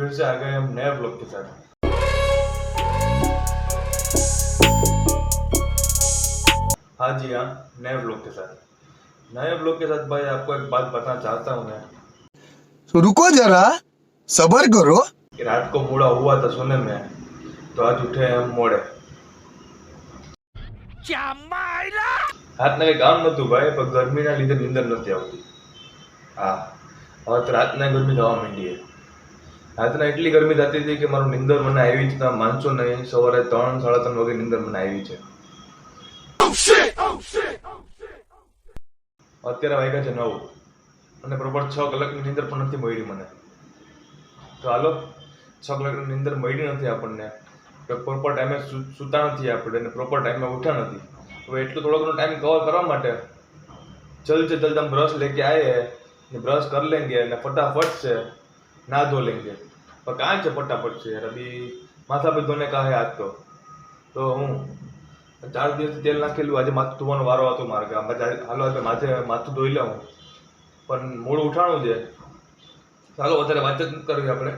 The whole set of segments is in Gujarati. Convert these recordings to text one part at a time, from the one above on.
फिर से आ गए हम नए ब्लॉग के साथ। हाँ जी हाँ, नए ब्लॉग के साथ। नए ब्लॉग के साथ भाई आपको एक बात बताना चाहता हूँ मैं तो रुको जरा, सबर करो। कि रात को मूड़ा हुआ था सोने में, तो आज उठे हम मोड़े। રાતના કઈ કામ નતું ભાઈ, પણ ગરમીના લીધે નીંદર નથી આવતી। હા, હવે તો રાતના ગરમી થવા માંડી। રાતના એટલી ગરમી થતી હતી કે મારું નીંદર મને આવી છે, તમે માનશો નહીં, સવારે 3-3:30 વાગે નીંદર મને આવી છે। અત્યારે વાગ્યા છે 9 અને બરોબર 6 કલાકની નીંદર પણ નથી મળી મને। તો હાલો, 6 કલાકની નીંદર મળી નથી આપણને, પ્રોપર ટાઈમે સૂતા નથી આપણે અને પ્રોપર ટાઈમે ઉઠ્યા નથી। હવે એટલો થોડો ઘણો ટાઈમ કવર કરવા માટે जल्द से जल्द हम ब्रश लेके आए हैं, ब्रश कर लेंगे અને फटाफट से नहा धो लेंगे। पर कहाँ છે फटाफट से यार, अभी माथा पे धोने का है आज तो હું 4 દિવસથી તેલ નાખેલું, આજે માથું ધોવાનો વારો હતો મારે, હાલો આજે માથું ધોઈ લઉં, પણ મોડું ઉઠાણું છે। ચાલો વધારે વાત જ નથી કરવી, આપણે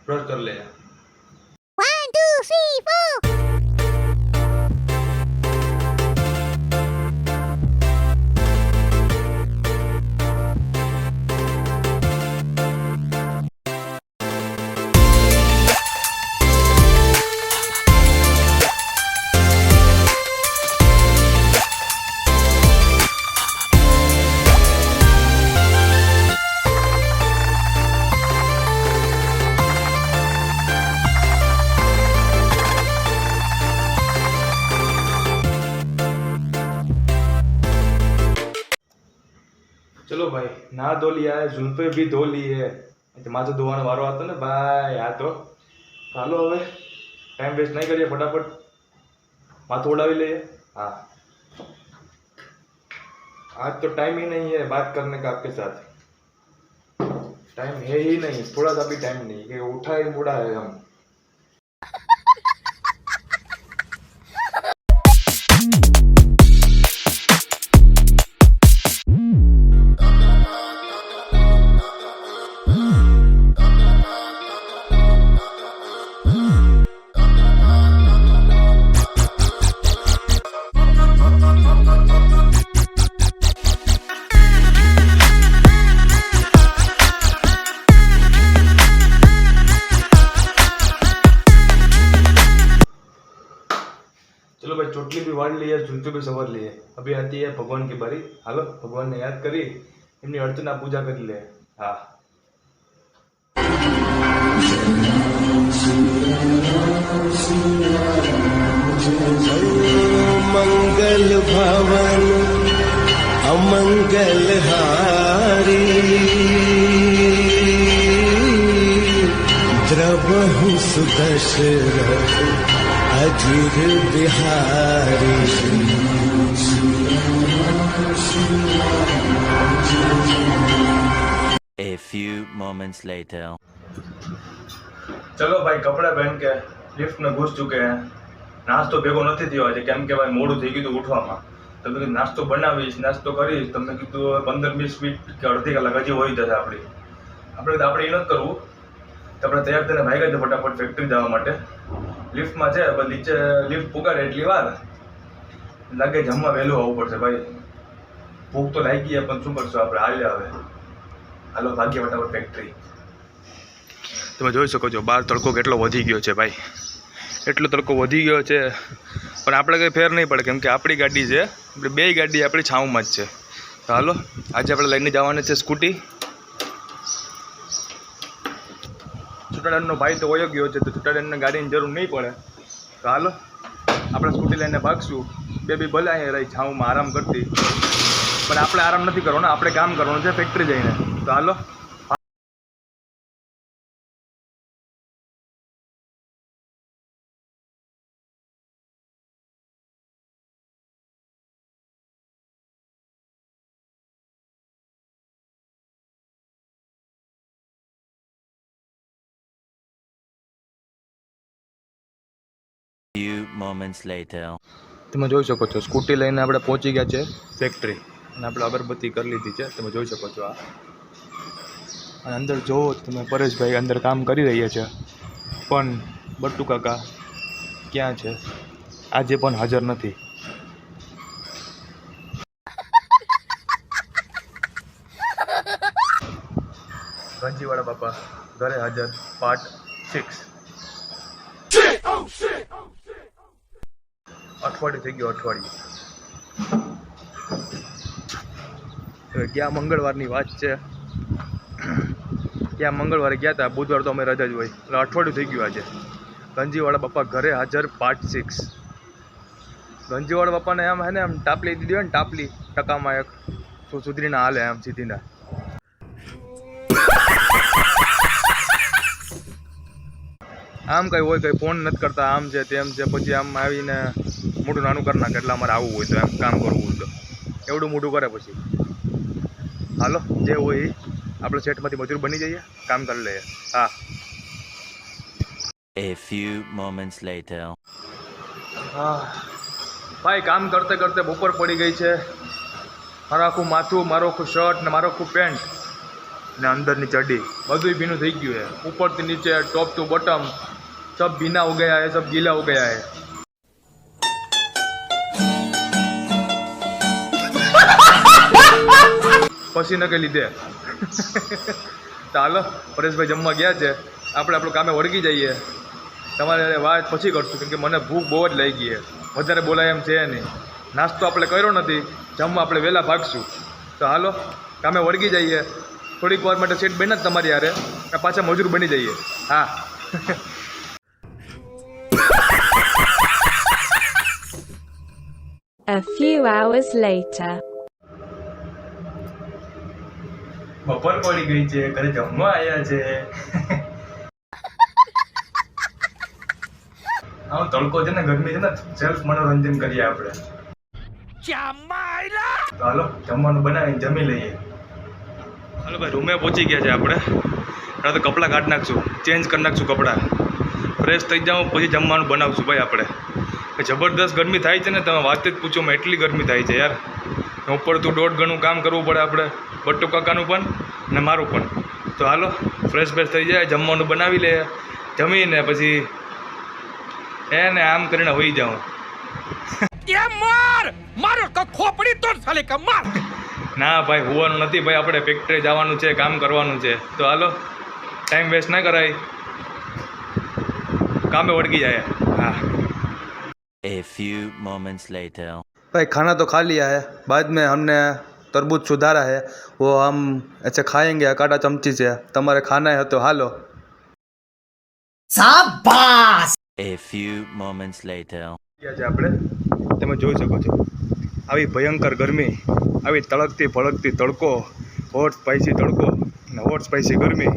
બ્રશ કરી લઈએ। 1 2 3 4 चलो भाई, नहा धो लिया है, जुल्फे भी धो ली है, माथे धोવાનો વારો હતો ને ભાઈ આ તો। ચાલો હવે ટાઈમ વેસ્ટ નહીં કરીએ, ફટાફટ माथा उड़ावी ले। हाँ, आज तो टाइम ही नहीं है बात करने का आपके साथ, टाइम है ही नहीं, थोड़ा सा भी टाइम नहीं कि उठा ही मुड़ा है हम। चलो भाई, चोटली भी वाड़ ली है, जुल्फी भी सवर ली है, अभी आती है भगवान की बारी। हालो भगवान ने याद करी, इमनी अर्चना पूजा कर ले। हाँ, मंगल भवन अमंगल हारी, द्रवहु सुदशरथ अजिर Bihari. A few moments later. चलो भाई, कपड़े पहन के लिफ्ट में घुस चुके हैं। नास्तो भेगो નથી થયો આજે, કેમ કે ભાઈ મોડું થઈ ગયું ઉઠવામાં। તો મેં કીધું નાસ્તો બનાવીશ, નાસ્તો કરીશ, તો મેં કીધું 15-20 મિનિટ કે અડધી કલાક હજી હોઈ જશે આપણે એ નથી કરવું। તો આપણે તૈયાર થઈને ભાગ્યા છે ફટાફટ ફેક્ટરી જવા માટે। લિફ્ટમાં છે, પણ નીચે લિફ્ટ પુગાડે એટલી વાર લાગે જમવા વહેલું આવવું પડશે ભાઈ। ભૂખ તો લાગી છે, પણ શું કરશું આપણે, હાલ્યા હવે। હાલો ભાગ્ય ફટાફટ ફેક્ટરી। તમે જોઈ શકો છો બહાર તડકો કેટલો વધી ગયો છે ભાઈ, એટલો તડકો વધી ગયો છે, પણ આપણે કંઈ ફેર નહીં પડે, કેમ કે આપણી ગાડી છે, આપણે બે ગાડી આપણી છાંવમાં જ છે। તો હાલો, આજે આપણે લઈને જવાના છે સ્કૂટી। છૂટાડાનો ભાઈ તો વયો ગયો છે, તો છૂટાડાને ગાડીની જરૂર નહીં પડે। તો હાલો આપણે સ્કૂટી લઈને ભાગશું। બેબી ભલે અહીંયા રહી છાંવમાં આરામ કરતી, પણ આપણે આરામ નથી કરવાનો, આપણે કામ કરવાનું છે ફેક્ટરી જઈને। તો હાલો। Few moments later. તમે જોઈ શકો છો સ્કૂટી લઈને આપણે પહોંચી ગયા છે ફેક્ટરી, અને આપણે અગરબત્તી કરી લીધી છે, તમે જોઈ શકો છો। અને અંદર જોવો તમે પરેશભાઈ અંદર કામ કરી રહ્યા છે, પણ બટ્ટુ કાકા ક્યાં છે? આજે પણ હાજર નથી. ગંજીવાળા બાપા ઘરે હાજર પાર્ટ 6. અઠવાડિયું થઈ ગયું, અઠવાડિયું. ગયા મંગળવારની વાત છે. ત્યાં મંગળવારે ગયા હતા, બુધવાર તો અમે રજા જ હોય, એટલે અઠવાડિયું થઈ ગયું આજે. ગંજીવાળા બાપા ઘરે હાજર પાર્ટ 6. ગંજીવાળા બાપાને આમ હે ને આમ ટાપલી દીધી હોય ને, ટાપલી ટકામાં એક સુધરી ના હાલે આમ સીધી ના. આમ કઈ હોય કઈ ફોન નથી કરતા, આમ છે તેમ છે, પછી આમ આવીને મોટું નાનું કરી નાખે. એટલે અમારે આવવું હોય તો એમ કામ કરવું હોય તો એવડું મોટું કરે. પછી હાલો જે હોય એ આપણે સેટમાંથી મજૂર બની જઈએ, કામ કરી લઈએ. હા. A few moments later. હા ભાઈ, કામ કરતે કરતે બપોર પડી ગઈ છે. મારું આખું માથું, મારું આખું શર્ટ ને મારું આખું પેન્ટ ને અંદરની ચડ્ડી બધું ભીનું થઈ ગયું है. ઉપરથી નીચે, टॉप टू बॉटम सब भीना हो गया है, सब गीला हो गया है. પસીના કે લીધે. તો હાલો પરેશભાઈ જમવા ગયા છે, આપણે આપણું કામે વળગી જઈએ. તમારે વાત પછી કરશું, કેમ કે મને ભૂખ બહુ જ લાગી છે. વધારે બોલાય એમ છે નહીં. નાસ્તો આપણે કર્યો નથી, જમવા આપણે વહેલા ભાગશું. તો હાલો કામે વળગી જઈએ. થોડીક વાર માટે સેટ બને જ તમારી યારે, પાછા મજૂર બની જઈએ. હા. A few hours later. બપોર પડી ગઈ છે, ઘરે જમવા આવ્યા છે. આમ તડકો છે ને, ગરમી છે ને, સેલ્ફ મનોરંજન કરીએ આપણે. તો હાલો જમવાનું બનાવીને જમી લઈએ. હાલો ભાઈ, રૂમે પહોંચી ગયા છે આપણે. હવે તો કપડાં કાઢી નાખશું, ચેન્જ કરી નાખશું કપડાં, ફ્રેશ થઈ જાઉં, પછી જમવાનું બનાવશું ભાઈ આપણે. જબરદસ્ત ગરમી થાય છે ને, તમે વાત જ પૂછો, એટલી ગરમી થાય છે યાર. ઉપર તો 1.5 ગણું કામ કરવું પડે આપણે, બટ્ટુ કાકાનું પણ ને મારું પણ. તો હાલો ફ્રેશ થઈ જાય, જમવાનું બનાવી લે, જમીને પછી એને આમ કરીને હોઈ જાઉં. ના ભાઈ, હોવાનું નથી ભાઈ, આપણે ફેક્ટરી જવાનું છે, કામ કરવાનું છે. તો હાલો टाइम वेस्ट ना कराए, काम में बढ़ गई जाए. हाँ. A few moments later. भाई खाना तो खा लिया है, बाद में हमने तरबूज सुधारा है, वो हम ऐसे खाएंगे काटा चमची से. तुम्हारे खाना है तो हालो. શાબાશ. A few moments later. क्या છે આપણે તમે જોઈ શકો છો, આવી ભયંકર ગરમી, આવી તળકતી ભડકતી તડકો, હોટ સ્પાઈસી તડકો અને હોટ સ્પાઈસી ગરમી.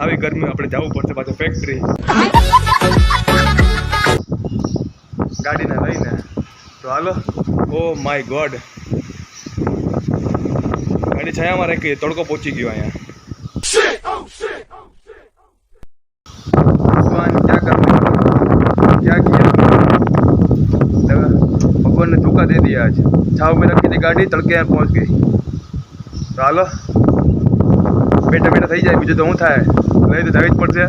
આવી ગરમી આપણે જવું પડશે પાછું ફેક્ટરી ગાડીને લઈને. તો હાલો. ઓ માય ગોડ, ગાડી છાયામાં રાખી, તડકો પહોંચી ગયો અહીંયા. ભગવાન ક્યાં કર क्या किया, भगवान ने धोखा दे दिया. आज छाव में रखी थी गाड़ी, तड़के यहाँ पहुँच गई. तो हालो बेटा बेटा થઈ જાય, બીજું તો શું થાય, નહીં તો જવી જ પડશે.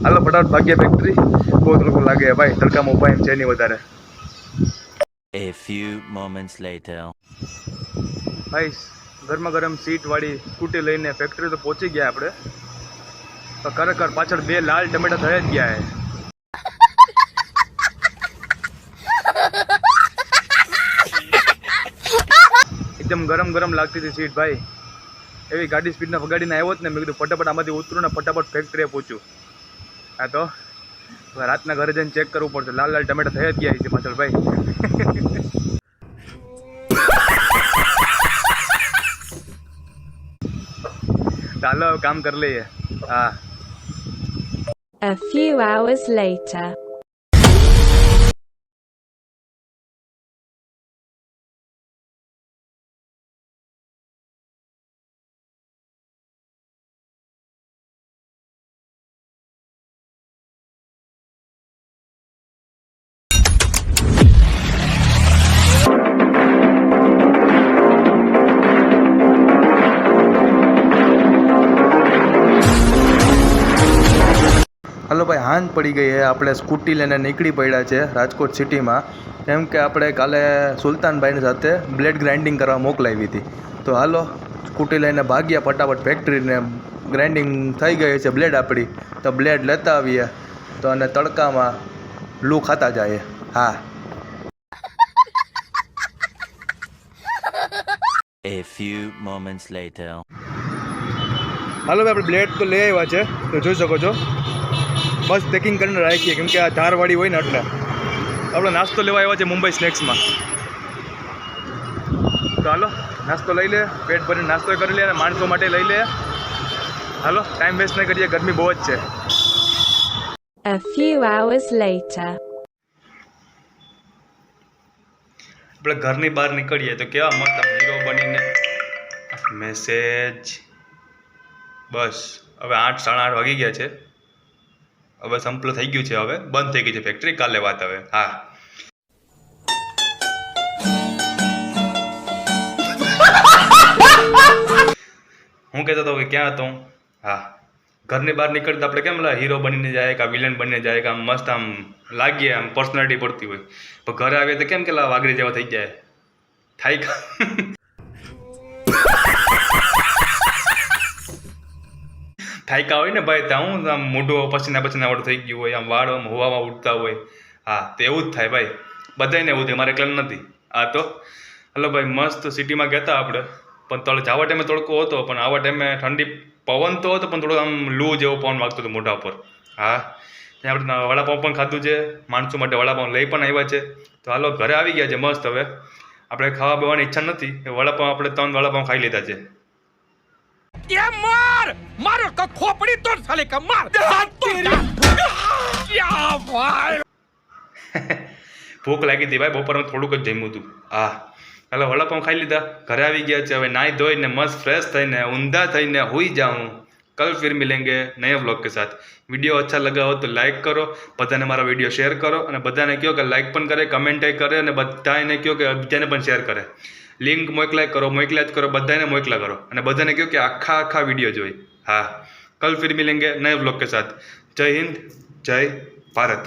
હાલો ફટાફટ ભાગ્ય ફેક્ટરી, બહુ તડકો લાગે ભાઈ, તડકામાં ઉભા એમ છે નહીં વધારે. A few moments later. ભાઈ ગરમા ગરમ સીટ વાળી સ્કૂટી લઈને ફેક્ટરી તો પહોંચી ગયા આપણે. તો ખરેખર પાછળ 2 લાલ ટમેટા થઈ જ ગયા હે. એકદમ ગરમ ગરમ લાગતી હતી સીટ ભાઈ. એવી ગાડી સ્પીડના વગાડીને આવ્યો જ ને, મેં કીધું ફટાફટ આમાંથી ઉતરું ને ફટાફટ ફેક્ટરીએ પહોંચ્યું. હા તો રાતના ઘરે જઈને ચેક કરવું પડશે, લાલ લાલ ટમેટા થઈ જ ગયા છે પાછળ ભાઈ. ચાલો કામ કરી લઈએ. હા. A few hours later. Hello ભાઈ, હાંજ પડી ગઈ છે. આપણે સ્કૂટી લઈને નીકળી પડ્યા છે રાજકોટ સિટીમાં, કેમ કે આપણે કાલે સુલતાનભાઈની સાથે બ્લેડ ગ્રાઇન્ડિંગ કરવા મોકલાવી હતી. તો હાલો સ્કૂટી લઈને ભાગ્યા ફટાફટ ફેક્ટરીને. ગ્રાઇન્ડિંગ થઈ ગઈ છે બ્લેડ આપણી, તો બ્લેડ લેતા આવીએ તો અને તડકામાં લૂ ખાતા જાય. હા, A few moments later. હાલો ભાઈ, આપણે બ્લેડ તો લઈ આવ્યા છે, તો જોઈ શકો છો. બસ પેકિંગ કરીને રાખીએ, કેમ કે આ ધારવાળી હોય ને એટલે. આપણે નાસ્તો લેવા આવ્યા છે મુંબઈ સ્નેક્સમાં. તો હાલો નાસ્તો લઈ લે, પેટ ભરીને નાસ્તો કરી લે અને માણસો માટે લઈ લે. હાલો, ટાઈમ વેસ્ટ નહીં કરીએ, ગરમી બહુ જ છે. A few hours later. આપણે ઘરની બહાર નીકળીએ તો કેવા મસ્ત હીરો બનીને મેસેજ. બસ હવે 8 સાડા 8 વાગી ગયા છે. હવે સંપલ થઈ ગયું છે, હવે બંધ થઈ ગઈ છે ફેક્ટરી. કાલે વાત હવે. હા, હું કહેતો હતો કે ક્યાં હતો હું? હા, ઘરની બહાર નીકળતા આપણે કેમ હીરો બનીને જાય કે વિલન બનીને જાય કે આમ મસ્ત આમ લાગીએ, આમ પર્સનાલિટી પડતી હોય. પણ ઘરે આવીએ તો કેમ કે વાઘરી જેવા થઈ જાય. થાય થાયકા હોય ને ભાઈ, ત્યાં હું આમ મોઢું પસીના વાળું થઈ ગયું હોય, આમ વાળ આમ હવામાં ઉડતા હોય. હા, તો એવું જ થાય ભાઈ, બધાને એવું થાય, મારે એકલા નથી. હા તો હલો ભાઈ, મસ્ત સિટીમાં ગયા હતા આપણે. પણ જવા ટાઈમે તડકો હતો, પણ આવા ટાઈમે ઠંડી પવન તો હતો, પણ થોડો આમ લૂ જેવો પવન વાગતો હતો મોઢા ઉપર. હા, ત્યાં આપણે વડાપાઉં પણ ખાધું છે, માણસો માટે વડાપાઉં લઈ પણ આવ્યા છે. તો હાલો ઘરે આવી ગયા છે મસ્ત. હવે આપણે ખાવા બેવાની ઈચ્છા નથી, વડાપાઉં આપણે 3 વડાપાઉં ખાઈ લીધા છે. ભૂખ લાગી હતી ભાઈ, બપોરમાં થોડુંક જ જમ્યું હતું. હા, હાલો વડાપાઉં ખાઈ લીધા, ઘરે આવી ગયા છે. હવે નાહી ધોઈને મસ્ત ફ્રેશ થઈને ઊંધા થઈને હુઈ જાઉં. कल फिर मिलेंगे नए व्लॉग के साथ. वीडियो अच्छा लगा हो तो लाइक करो, बधाने मारा वीडियो शेयर करो અને બધાને કહો કે લાइक પણ કરે, કમેન્ટ કરે અને બધાને કહો કે બીજાને પણ શેર કરે. લિંક મોકલ્યા જ કરો, બધાને મોકલા કરો અને બધાને કહો કે આખા વિડીયો જોઈ. હા, કલ ફિર મિલેંગે નए व्लॉग के साथ. જય હિન્દ, જય ભારત.